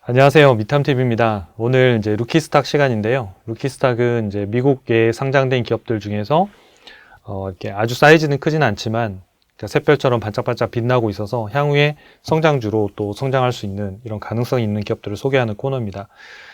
안녕하세요. 미탐TV입니다. 오늘 이제 루키스탁 시간인데요. 루키스탁은 이제 미국에 상장된 기업들 중에서 이렇게 아주 사이즈는 크진 않지만 샛별처럼 반짝반짝 빛나고 있어서 향후에 성장주로 또 성장할 수 있는 이런 가능성이 있는 기업들을 소개하는 코너입니다.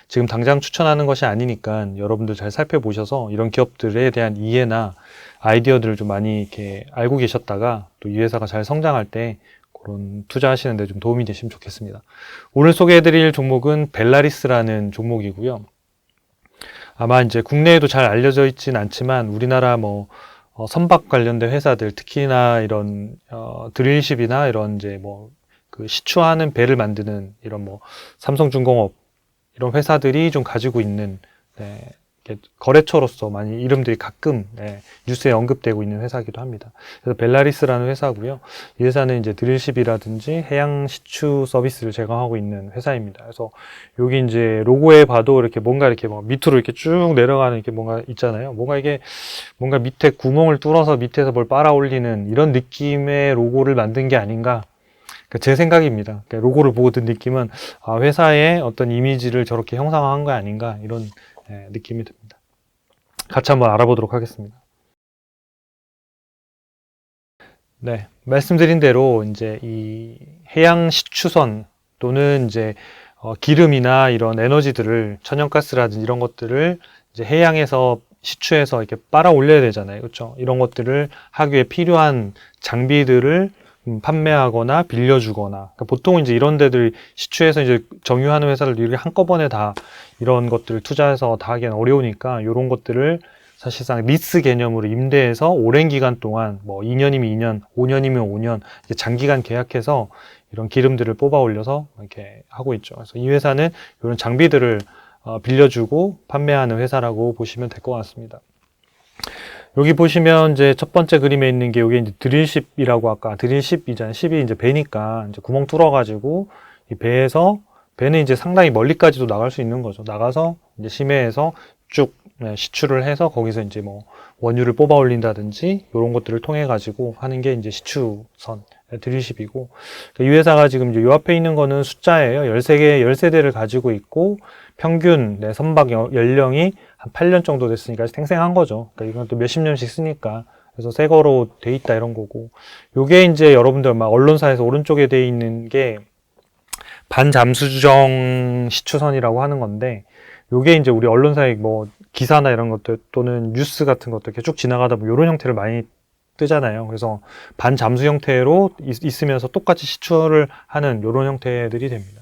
지금 당장 추천하는 것이 아니니까 여러분들 잘 살펴보셔서 이런 기업들에 대한 이해나 아이디어들을 좀 많이 이렇게 알고 계셨다가 또 이 회사가 잘 성장할 때 그런 투자하시는 데 좀 도움이 되시면 좋겠습니다. 오늘 소개해드릴 종목은 벨라리스라는 종목이고요. 아마 이제 국내에도 잘 알려져 있진 않지만 우리나라 선박 관련된 회사들, 특히나 이런 드릴십이나 이런 이제 그 시추하는 배를 만드는 이런 삼성중공업 이런 회사들이 좀 가지고 있는 이렇게 거래처로서 많이 이름들이 가끔 뉴스에 언급되고 있는 회사이기도 합니다. 그래서 벨라리스라는 회사고요. 이 회사는 이제 드릴십이라든지 해양 시추 서비스를 제공하고 있는 회사입니다. 그래서 여기 이제 로고에 봐도 이렇게 뭔가 이렇게 밑으로 이렇게 쭉 내려가는 이렇게 뭔가 있잖아요. 뭔가 밑에 구멍을 뚫어서 밑에서 뭘 빨아 올리는 이런 느낌의 로고를 만든 게 아닌가. 제 생각입니다. 로고를 보고 든 느낌은 회사의 어떤 이미지를 저렇게 형상화한 거 아닌가 이런 느낌이 듭니다. 같이 한번 알아보도록 하겠습니다. 네, 말씀드린 대로 이제 이 해양 시추선 또는 이제 기름이나 이런 에너지들을 천연가스라든지 이런 것들을 이제 해양에서 시추해서 이렇게 빨아 올려야 되잖아요. 그렇죠? 이런 것들을 하기 위해 필요한 장비들을 판매하거나 빌려주거나, 그러니까 보통 이제 이런 데들 시추해서 이제 정유하는 회사들 한꺼번에 다 이런 것들을 투자해서 다 하기는 어려우니까 이런 것들을 사실상 리스 개념으로 임대해서 오랜 기간 동안 2년이면 2년, 5년이면 5년 장기간 계약해서 이런 기름들을 뽑아 올려서 이렇게 하고 있죠. 그래서 이 회사는 이런 장비들을 빌려주고 판매하는 회사라고 보시면 될 것 같습니다. 여기 보시면 이제 첫 번째 그림에 있는 게 여기 이제 드릴십이라고 아까 드릴십이잖아요. 십이 이제 배니까 이제 구멍 뚫어가지고 이 배는 이제 상당히 멀리까지도 나갈 수 있는 거죠. 나가서 이제 심해에서 쭉 시추를 해서 거기서 이제 원유를 뽑아 올린다든지 이런 것들을 통해 가지고 하는 게 이제 시추선 드릴십이고, 이 회사가 지금 이제 요 앞에 있는 거는 숫자예요. 13대를 가지고 있고 평균 선박 연령이 한 8년 정도 됐으니까 생생한 거죠. 그러니까 이건 또 몇십 년씩 쓰니까. 그래서 새 거로 돼 있다 이런 거고. 요게 이제 여러분들 언론사에서 오른쪽에 돼 있는 게 반잠수정 시추선이라고 하는 건데, 요게 이제 우리 언론사에 기사나 이런 것들 또는 뉴스 같은 것들 이렇게 쭉 지나가다 보면 이런 형태를 많이 뜨잖아요. 그래서 반잠수 형태로 있으면서 똑같이 시추를 하는 이런 형태들이 됩니다.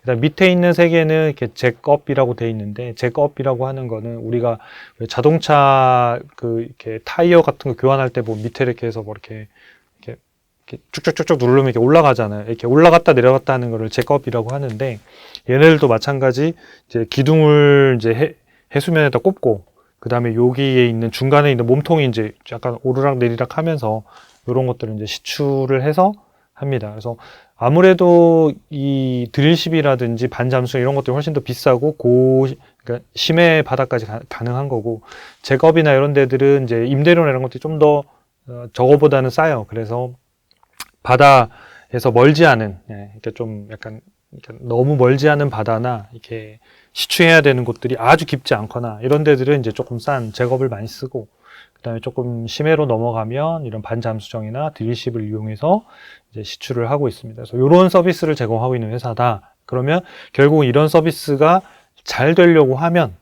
그다음 밑에 있는 세 개는 이렇게 잭업이라고 돼 있는데, 잭업이라고 하는 거는 우리가 자동차 이렇게 타이어 같은 거 교환할 때 밑에 이렇게 해서 이렇게 쭉쭉쭉쭉 누르면 이렇게 올라가잖아요. 이렇게 올라갔다 내려갔다 하는 거를 잭업이라고 하는데, 얘네들도 마찬가지 이제 기둥을 이제 해수면에다 꼽고, 그 다음에 여기에 있는 중간에 있는 몸통이 이제 약간 오르락 내리락 하면서 이런 것들을 이제 시추를 해서 합니다. 그래서 아무래도 이 드릴십이라든지 반잠수 이런 것들이 훨씬 더 비싸고 그러니까 심해 바다까지 가능한 거고, 잭업이나 이런 데들은 이제 임대료나 이런 것들이 좀 더 저거보다는 싸요. 그래서 바다에서 멀지 않은, 이렇게 좀 약간 너무 멀지 않은 바다나 이렇게 시추해야 되는 곳들이 아주 깊지 않거나 이런 데들은 이제 조금 싼 잭업을 많이 쓰고, 그 다음에 조금 심해로 넘어가면 이런 반잠수정이나 드릴십을 이용해서 이제 시추를 하고 있습니다. 그래서 이런 서비스를 제공하고 있는 회사다. 그러면 결국 이런 서비스가 잘 되려고 하면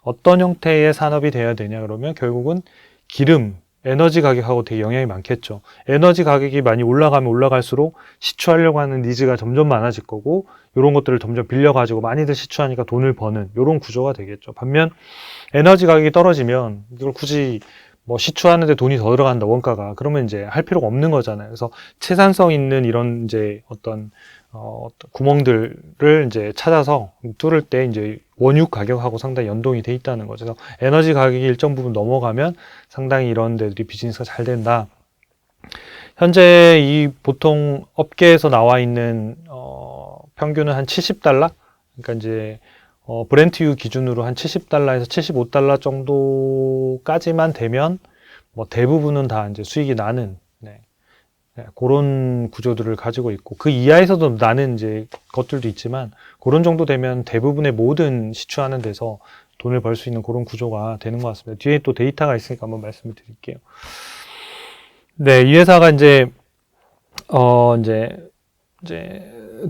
어떤 형태의 산업이 돼야 되냐, 그러면 결국은 기름, 에너지 가격하고 되게 영향이 많겠죠. 에너지 가격이 많이 올라가면 올라갈수록 시추하려고 하는 니즈가 점점 많아질 거고, 이런 것들을 점점 빌려가지고 많이들 시추하니까 돈을 버는 이런 구조가 되겠죠. 반면 에너지 가격이 떨어지면 이걸 굳이 시추하는데 돈이 더 들어간다, 원가가. 그러면 이제 할 필요가 없는 거잖아요. 그래서 채산성 있는 이런 이제 어떤 구멍들을 이제 찾아서 뚫을 때 이제 원유 가격하고 상당히 연동이 돼 있다는 거죠. 그래서 에너지 가격이 일정 부분 넘어가면 상당히 이런 데들이 비즈니스가 잘 된다. 현재 이 보통 업계에서 나와 있는 평균은 한 70달러? 그러니까 이제 브렌트유 기준으로 한 70달러에서 75달러 정도까지만 되면 대부분은 다 이제 수익이 나는 그런 구조들을 가지고 있고, 그 이하에서도 나는 이제 것들도 있지만, 그런 정도 되면 대부분의 모든 시추하는 데서 돈을 벌 수 있는 그런 구조가 되는 것 같습니다. 뒤에 또 데이터가 있으니까 한번 말씀을 드릴게요. 네, 이 회사가 이제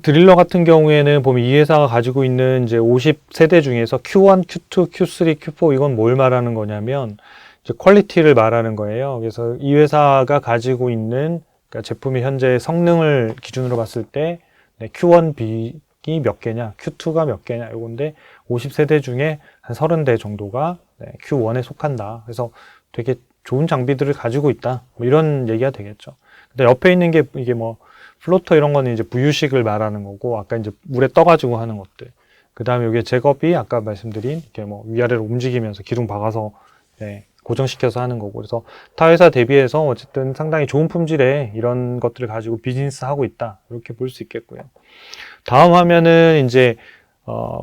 드릴러 같은 경우에는 보면 이 회사가 가지고 있는 이제 50세대 중에서 Q1, Q2, Q3, Q4 이건 뭘 말하는 거냐면 이제 퀄리티를 말하는 거예요. 그래서 이 회사가 가지고 있는 그러니까 제품의 현재 성능을 기준으로 봤을 때 Q1 B이 몇 개냐, Q2가 몇 개냐 이건데 50세대 중에 한 30대 정도가 Q1에 속한다. 그래서 되게 좋은 장비들을 가지고 있다. 뭐 이런 얘기가 되겠죠. 근데 옆에 있는 게 이게 뭐 플로터 이런 거는 이제 부유식을 말하는 거고, 아까 이제 물에 떠가지고 하는 것들. 그 다음에 이게 제겁이 아까 말씀드린 이렇게 뭐 위아래로 움직이면서 기둥 박아서 고정시켜서 하는 거고. 그래서 타 회사 대비해서 어쨌든 상당히 좋은 품질의 이런 것들을 가지고 비즈니스 하고 있다. 이렇게 볼 수 있겠고요. 다음 화면은 이제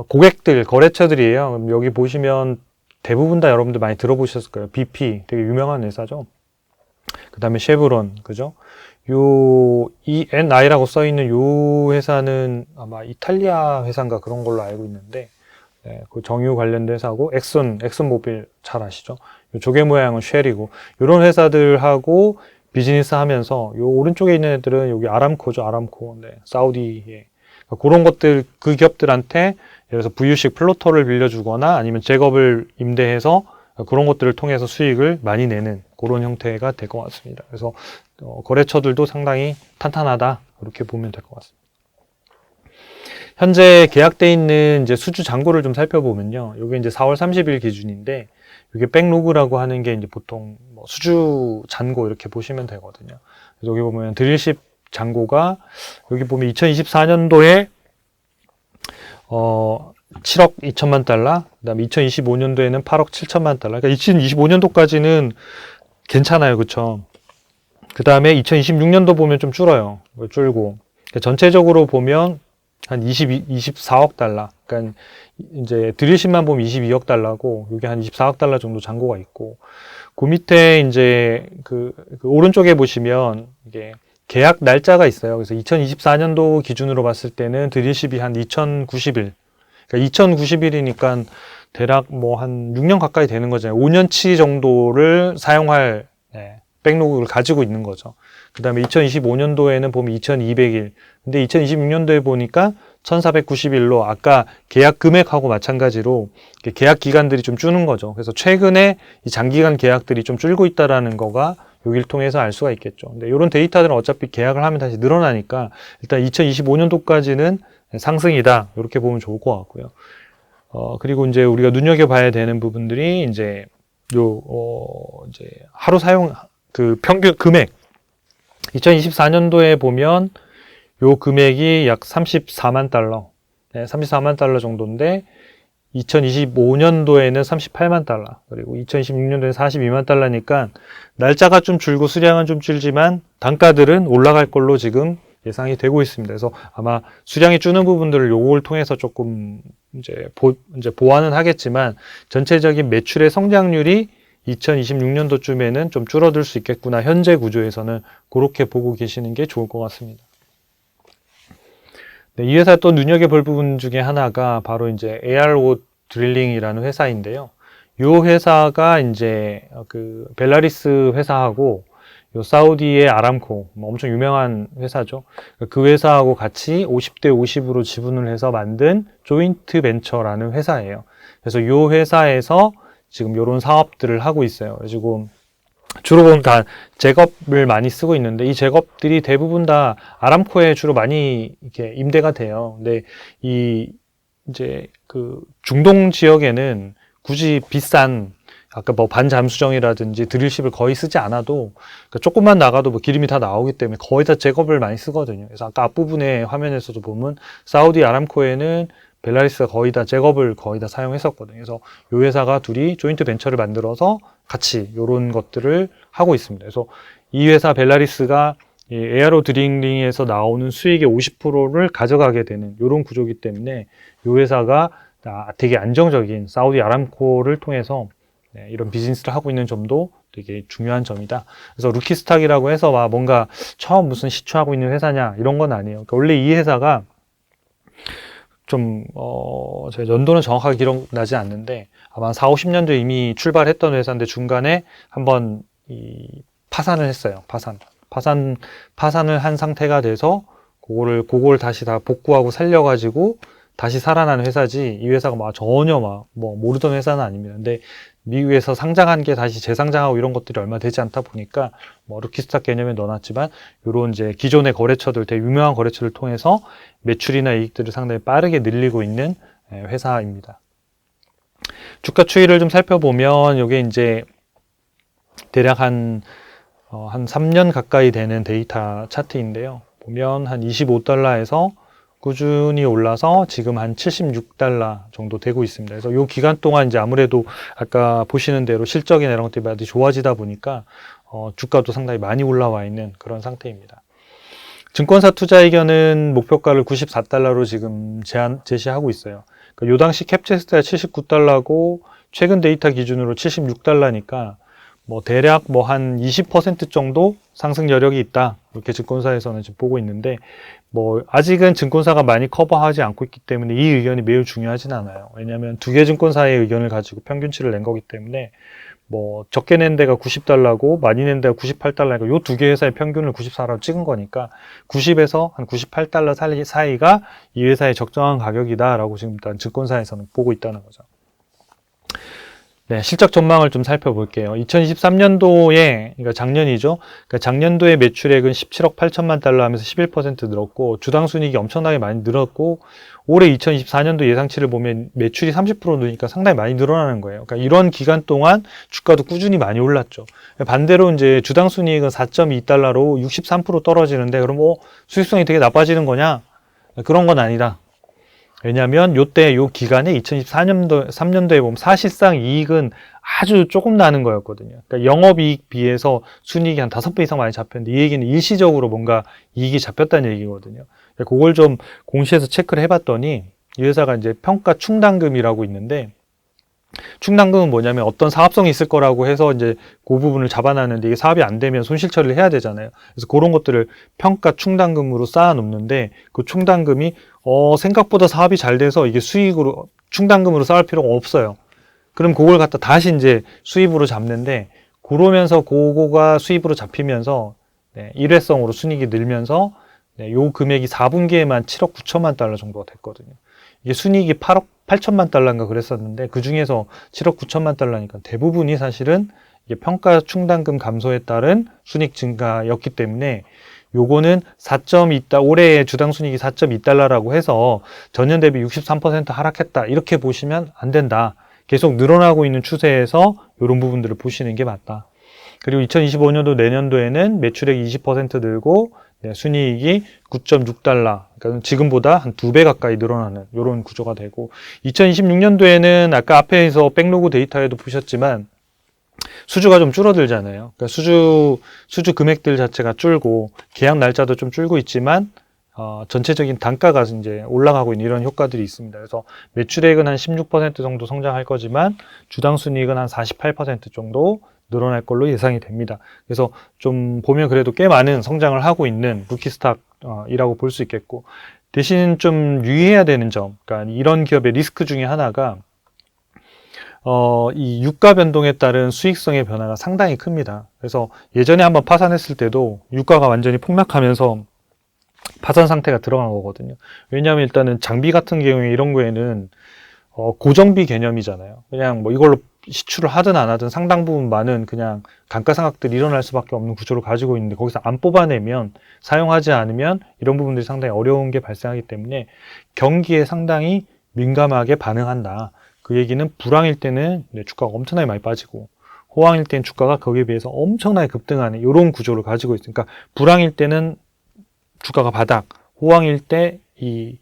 고객들, 거래처들이에요. 그럼 여기 보시면 대부분 다 여러분들 많이 들어보셨을 거예요. BP 되게 유명한 회사죠. 그 다음에 쉐브론, 그죠? 요 ENI라고 써 있는 요 회사는 아마 이탈리아 회사인가 그런 걸로 알고 있는데, 그 정유 관련된 회사고, 엑슨모빌 잘 아시죠? 요 조개 모양은 쉘이고, 요런 회사들하고 비즈니스 하면서 요 오른쪽에 있는 애들은 여기 아람코죠, 아람코. 사우디에. 그런 것들, 그 기업들한테 예를 들어서 VU식 플로터를 빌려주거나 아니면 제겁을 임대해서 그런 것들을 통해서 수익을 많이 내는 그런 형태가 될 것 같습니다. 그래서 거래처들도 상당히 탄탄하다 이렇게 보면 될 것 같습니다. 현재 계약돼 있는 이제 수주 잔고를 좀 살펴보면요, 이게 이제 4월 30일 기준인데 이게 백로그라고 하는 게 이제 보통 뭐 수주 잔고 이렇게 보시면 되거든요. 그래서 여기 보면 드릴십 잔고가 여기 보면 2024년도에 7억 2천만 달러, 그 다음에 2025년도에는 8억 7천만 달러. 그러니까 2025년도까지는 괜찮아요. 그쵸? 그 다음에 2026년도 보면 좀 줄어요. 줄고. 그러니까 전체적으로 보면 한 24억 달러. 그러니까 이제 드릴십만 보면 22억 달러고, 여기 한 24억 달러 정도 잔고가 있고, 그 밑에 이제 그 오른쪽에 보시면 이게 계약 날짜가 있어요. 그래서 2024년도 기준으로 봤을 때는 드릴십이 한 2090일. 그러니까 2090일이니까 대략 뭐 한 6년 가까이 되는 거잖아요. 5년치 정도를 사용할 백로그를 가지고 있는 거죠. 그 다음에 2025년도에는 보면 2200일. 근데 2026년도에 보니까 1490일로 아까 계약 금액하고 마찬가지로 계약 기간들이 좀 주는 거죠. 그래서 최근에 이 장기간 계약들이 좀 줄고 있다라는 거가 여기를 통해서 알 수가 있겠죠. 근데 이런 데이터들은 어차피 계약을 하면 다시 늘어나니까 일단 2025년도까지는 상승이다. 이렇게 보면 좋을 것 같고요. 그리고 이제 우리가 눈여겨봐야 되는 부분들이 이제 이제 하루 사용 그 평균 금액 2024년도에 보면 요 금액이 약 34만 달러, 34만 달러 정도인데 2025년도에는 38만 달러, 그리고 2026년도에는 42만 달러니까 날짜가 좀 줄고 수량은 좀 줄지만 단가들은 올라갈 걸로 지금 예상이 되고 있습니다. 그래서 아마 수량이 주는 부분들을 요걸 통해서 조금 이제 보완은 하겠지만 전체적인 매출의 성장률이 2026년도쯤에는 좀 줄어들 수 있겠구나. 현재 구조에서는 그렇게 보고 계시는 게 좋을 것 같습니다. 네, 이 회사 또 눈여겨볼 부분 중에 하나가 바로 이제 ARO 드릴링이라는 회사인데요. 이 회사가 이제 그 벨라리스 회사하고 요 사우디의 아람코, 엄청 유명한 회사죠. 그 회사하고 같이 50대 50으로 지분을 해서 만든 조인트 벤처라는 회사예요. 그래서 이 회사에서 지금 이런 사업들을 하고 있어요. 지금 주로 보면 다 제겁을 많이 쓰고 있는데 이 제겁들이 대부분 다 아람코에 주로 많이 이렇게 임대가 돼요. 근데 이 이제 그 중동 지역에는 굳이 비싼 아까 뭐 반잠수정이라든지 드릴십을 거의 쓰지 않아도 그러니까 조금만 나가도 뭐 기름이 다 나오기 때문에 거의 다 제겁을 많이 쓰거든요. 그래서 아까 앞부분에 화면에서도 보면 사우디 아람코에는 벨라리스가 거의 다 제겁을 거의 다 사용했었거든요. 그래서 이 회사가 둘이 조인트 벤처를 만들어서 같이 이런 것들을 하고 있습니다. 그래서 이 회사 벨라리스가 이 에어로 드릴링에서 나오는 수익의 50%를 가져가게 되는 이런 구조이기 때문에 이 회사가 되게 안정적인 사우디 아람코를 통해서 이런 비즈니스를 하고 있는 점도 되게 중요한 점이다. 그래서 루키스탁이라고 해서 와 뭔가 처음 무슨 시초하고 있는 회사냐 이런 건 아니에요. 그러니까 원래 이 회사가 좀 제가 연도는 정확하게 기억나지 않는데 아마 4, 50년도에 이미 출발했던 회사인데 중간에 한번 파산을 했어요. 파산을 한 상태가 돼서 그걸 다시 다 복구하고 살려가지고 다시 살아난 회사지 이 회사가 막 전혀 뭐 모르던 회사는 아닙니다. 근데 미국에서 상장한 게 다시 재상장하고 이런 것들이 얼마 되지 않다 보니까 뭐 루키스탁 개념에 넣어놨지만 요런 이제 기존의 거래처들 되게 유명한 거래처를 통해서 매출이나 이익들을 상당히 빠르게 늘리고 있는 회사입니다. 주가 추이를 좀 살펴보면 이게 이제 대략 한 3년 가까이 되는 데이터 차트인데요. 보면 한 25달러에서 꾸준히 올라서 지금 한 76달러 정도 되고 있습니다. 그래서 이 기간 동안 이제 아무래도 아까 보시는 대로 실적이나 이런 것들이 많이 좋아지다 보니까 주가도 상당히 많이 올라와 있는 그런 상태입니다. 증권사 투자의견은 목표가를 94달러로 지금 제시하고 있어요. 그러니까 요 당시 캡체스트가 79달러고 최근 데이터 기준으로 76달러니까 뭐 대략 뭐 한 20% 정도 상승 여력이 있다. 이렇게 증권사에서는 지금 보고 있는데 뭐 아직은 증권사가 많이 커버하지 않고 있기 때문에 이 의견이 매우 중요하진 않아요. 왜냐하면 두 개 증권사의 의견을 가지고 평균치를 낸 거기 때문에 뭐 적게 낸 데가 90달러고 많이 낸 데가 98달러니까 요 두 개 회사의 평균을 94라고 찍은 거니까 90에서 한 98달러 사이가 이 회사의 적정한 가격이다라고 지금 일단 증권사에서는 보고 있다는 거죠. 네, 실적 전망을 좀 살펴볼게요. 2023년도에, 그러니까 작년이죠. 그러니까 작년도에 매출액은 17억 8천만 달러 하면서 11% 늘었고, 주당 순이익이 엄청나게 많이 늘었고, 올해 2024년도 예상치를 보면 매출이 30% 느니까 상당히 많이 늘어나는 거예요. 그러니까 이런 기간 동안 주가도 꾸준히 많이 올랐죠. 반대로 이제 주당 순이익은 4.2달러로 63% 떨어지는데, 그럼 뭐 수익성이 되게 나빠지는 거냐? 그런 건 아니다. 왜냐하면 요 기간에 2024년도에 보면 사실상 이익은 아주 조금 나는 거였거든요. 그러니까 영업이익 비해서 순이익이 한 5배 이상 많이 잡혔는데 이 얘기는 일시적으로 뭔가 이익이 잡혔다는 얘기거든요. 그걸 좀 공시해서 체크를 해봤더니 이 회사가 이제 평가 충당금이라고 있는데 충당금은 뭐냐면 어떤 사업성이 있을 거라고 해서 이제 그 부분을 잡아놨는데 이게 사업이 안 되면 손실 처리를 해야 되잖아요. 그래서 그런 것들을 평가 충당금으로 쌓아 놓는데 그 충당금이 생각보다 사업이 잘 돼서 이게 수익으로 충당금으로 쌓을 필요가 없어요. 그럼 그걸 갖다 다시 이제 수입으로 잡는데 그러면서 그거가 수입으로 잡히면서 일회성으로 순이익이 늘면서 요 금액이 4분기에만 7억 9천만 달러 정도가 됐거든요. 이게 순이익이 8억 8천만 달러인가 그랬었는데 그 중에서 7억 9천만 달러니까 대부분이 사실은 이게 평가 충당금 감소에 따른 순이익 증가였기 때문에 요거는 4.2달러, 올해의 주당 순이익이 4.2달러라고 해서 전년 대비 63% 하락했다. 이렇게 보시면 안 된다. 계속 늘어나고 있는 추세에서 이런 부분들을 보시는 게 맞다. 그리고 2025년도 내년도에는 매출액이 20% 늘고 순이익이 9.6달러, 그러니까 지금보다 한 2배 가까이 늘어나는 이런 구조가 되고 2026년도에는 아까 앞에서 백로그 데이터에도 보셨지만 수주가 좀 줄어들잖아요. 그러니까 수주 금액들 자체가 줄고 계약 날짜도 좀 줄고 있지만 전체적인 단가가 이제 올라가고 있는 이런 효과들이 있습니다. 그래서 매출액은 한 16% 정도 성장할 거지만 주당 순이익은 한 48% 정도 늘어날 걸로 예상이 됩니다. 그래서 좀 보면 그래도 꽤 많은 성장을 하고 있는 루키스탁이라고 볼 수 있겠고 대신 좀 유의해야 되는 점, 그러니까 이런 기업의 리스크 중에 하나가 이 유가 변동에 따른 수익성의 변화가 상당히 큽니다. 그래서 예전에 한번 파산했을 때도 유가가 완전히 폭락하면서 파산 상태가 들어간 거거든요. 왜냐하면 일단은 장비 같은 경우에 이런 거에는 고정비 개념이잖아요. 그냥 뭐 이걸로 시추를 하든 안 하든 상당 부분 많은 그냥 감가상각들이 일어날 수밖에 없는 구조를 가지고 있는데 거기서 안 뽑아내면 사용하지 않으면 이런 부분들이 상당히 어려운 게 발생하기 때문에 경기에 상당히 민감하게 반응한다. 그 얘기는 불황일 때는 주가가 엄청나게 많이 빠지고 호황일 때는 주가가 거기에 비해서 엄청나게 급등하는 이런 구조를 가지고 있으니까 불황일 때는 주가가 바닥, 호황일 때 이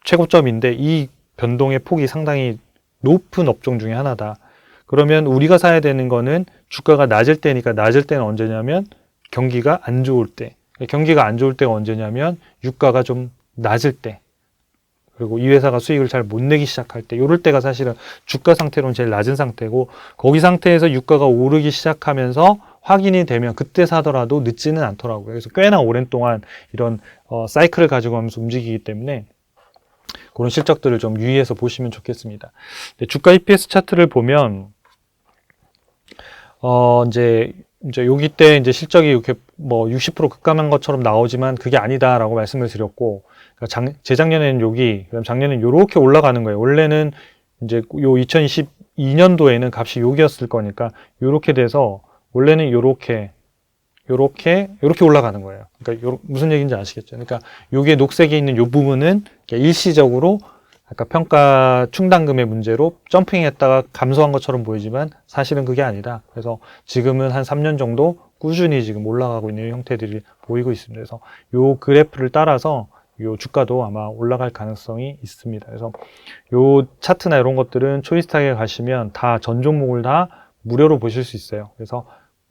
최고점인데 이 변동의 폭이 상당히 높은 업종 중에 하나다. 그러면 우리가 사야 되는 거는 주가가 낮을 때니까 낮을 때는 언제냐면 경기가 안 좋을 때. 경기가 안 좋을 때가 언제냐면 유가가 좀 낮을 때. 그리고 이 회사가 수익을 잘 못 내기 시작할 때, 요럴 때가 사실은 주가 상태로는 제일 낮은 상태고, 거기 상태에서 유가가 오르기 시작하면서 확인이 되면 그때 사더라도 늦지는 않더라고요. 그래서 꽤나 오랜 동안 이런 사이클을 가지고 가면서 움직이기 때문에 그런 실적들을 좀 유의해서 보시면 좋겠습니다. 주가 EPS 차트를 보면 이제 여기 때 이제 실적이 이렇게 뭐 60% 급감한 것처럼 나오지만 그게 아니다라고 말씀을 드렸고, 그러니까 재작년에는 여기, 그다음 작년에는 요렇게 올라가는 거예요. 원래는 이제 요 2022년도에는 값이 여기였을 거니까 요렇게 돼서 원래는 요렇게 올라가는 거예요. 그러니까 무슨 얘기인지 아시겠죠? 그러니까 요게 녹색에 있는 요 부분은 일시적으로 아까 평가 충당금의 문제로 점핑했다가 감소한 것처럼 보이지만 사실은 그게 아니다. 그래서 지금은 한 3년 정도 꾸준히 지금 올라가고 있는 형태들이 보이고 있습니다. 그래서 요 그래프를 따라서 요 주가도 아마 올라갈 가능성이 있습니다. 그래서 요 차트나 이런 것들은 초이스탁에 가시면 다 전 종목을 다 무료로 보실 수 있어요. 그래서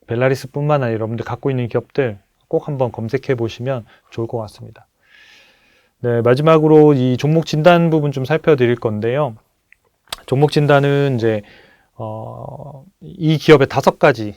벨라리스뿐만 아니라 여러분들 갖고 있는 기업들 꼭 한번 검색해 보시면 좋을 것 같습니다. 네, 마지막으로 이 종목 진단 부분 좀 살펴드릴 건데요. 종목 진단은 이제 이 기업의 5가지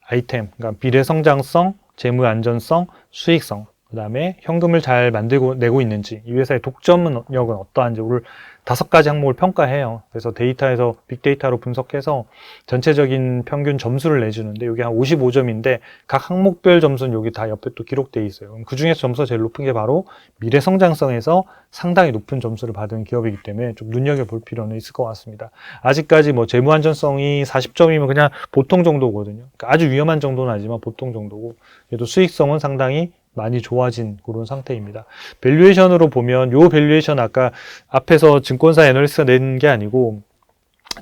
아이템, 그러니까 비례 성장성, 재무 안전성, 수익성, 그다음에 현금을 잘 만들고 내고 있는지, 이 회사의 독점력은 어떠한지를 5가지 항목을 평가해요. 그래서 데이터에서 빅데이터로 분석해서 전체적인 평균 점수를 내주는데, 여기 한 55점인데 각 항목별 점수는 여기 다 옆에 또 기록되어 있어요. 그 중에서 점수가 제일 높은 게 바로 미래 성장성에서 상당히 높은 점수를 받은 기업이기 때문에 좀 눈여겨볼 필요는 있을 것 같습니다. 아직까지 뭐 재무 안전성이 40점이면 그냥 보통 정도거든요. 그러니까 아주 위험한 정도는 아니지만 보통 정도고, 그래도 수익성은 상당히 많이 좋아진 그런 상태입니다. 밸류에이션으로 보면, 요 밸류에이션 아까 앞에서 증권사 애널리스트가 낸 게 아니고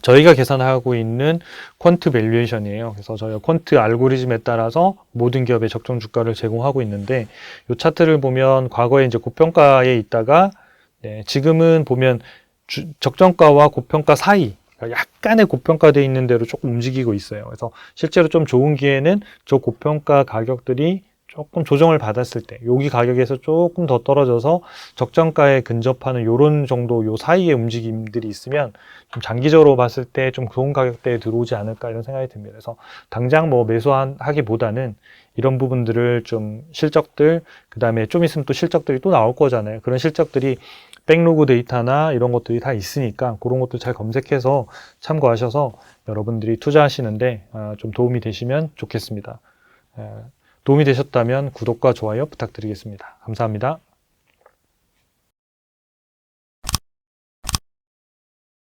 저희가 계산하고 있는 퀀트 밸류에이션이에요. 그래서 저희가 퀀트 알고리즘에 따라서 모든 기업의 적정 주가를 제공하고 있는데, 요 차트를 보면 과거에 이제 고평가에 있다가 지금은 보면 적정가와 고평가 사이, 약간의 고평가되어 있는 대로 조금 움직이고 있어요. 그래서 실제로 좀 좋은 기회는 저 고평가 가격들이 조금 조정을 받았을 때, 여기 가격에서 조금 더 떨어져서 적정가에 근접하는 요런 정도 요 사이의 움직임들이 있으면 좀 장기적으로 봤을 때 좀 좋은 가격대에 들어오지 않을까 이런 생각이 듭니다. 그래서 당장 뭐 매수하기보다는 이런 부분들을 좀 실적들, 그 다음에 좀 있으면 또 실적들이 또 나올 거잖아요. 그런 실적들이 백로그 데이터나 이런 것들이 다 있으니까 그런 것들 잘 검색해서 참고하셔서 여러분들이 투자하시는데 좀 도움이 되시면 좋겠습니다. 도움이 되셨다면 구독과 좋아요 부탁드리겠습니다. 감사합니다.